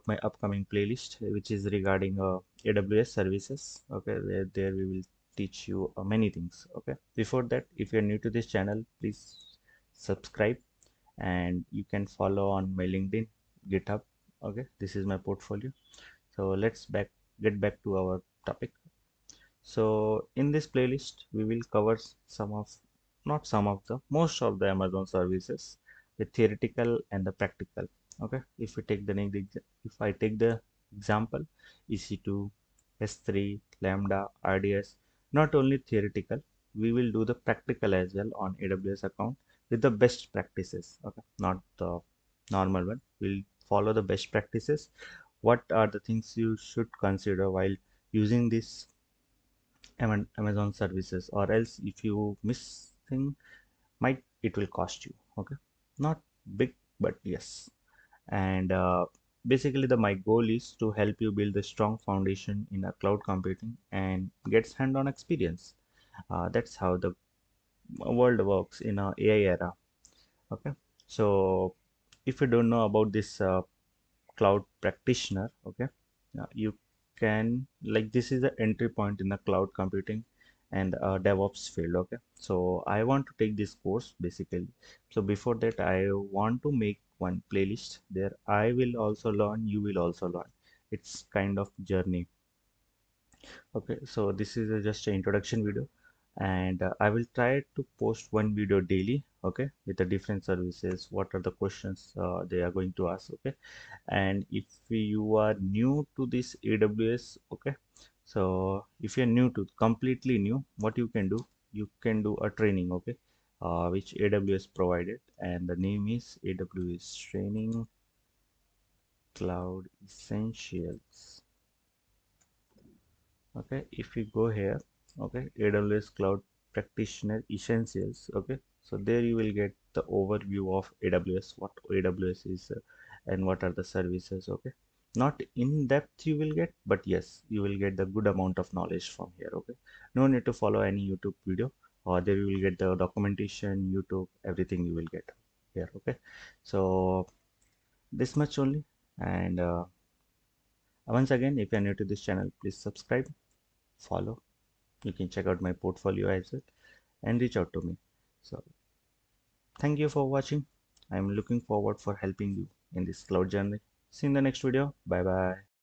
my upcoming playlist, which is regarding AWS services. Okay, there we will teach you many things. Okay, before that, if you're new to this channel, please subscribe, and you can follow on my LinkedIn, GitHub. Okay, this is my portfolio. So let's get back to our topic. So in this playlist, we will cover some of, not some of the, most of the Amazon services, the theoretical and the practical. Okay, if we take the if I take the example, EC2, S3, Lambda, RDS, not only theoretical, we will do the practical as well on AWS account with the best practices. Okay, not the normal one. We'll follow the best practices. What are the things you should consider while using this Amazon services, or else if you miss thing, might it will cost you. Okay, not big, but yes. And basically the my goal is to help you build a strong foundation in a cloud computing and gets hand-on experience. That's how the world works in a AI era. Okay, so if you don't know about this cloud practitioner, okay, you can, like, this is the entry point in the cloud computing and DevOps field. Okay, so I want to take this course basically. So before that, I want to make one playlist there. I will also learn, you will also learn. It's kind of journey. Okay, so this is just an introduction video, and I will try to post one video daily. Okay, with the different services, what are the questions they are going to ask. Okay, and if you are new to this AWS, okay, so if you're new to, completely new, what you can do, you can do a training. Okay, which AWS provided, and the name is AWS Training Cloud Essentials. Okay, if we go here, okay, AWS Cloud Practitioner Essentials. Okay, so there you will get the overview of AWS, what AWS is, and what are the services. Okay, not in depth you will get, but yes, you will get the good amount of knowledge from here. Okay, no need to follow any YouTube video, or there you will get the documentation, YouTube, everything you will get here. Okay, so this much only. And once again, if you are new to this channel, please subscribe, follow. You can check out my portfolio as well and reach out to me. So thank you for watching. I'm looking forward for helping you in this cloud journey. See you in the next video. Bye bye.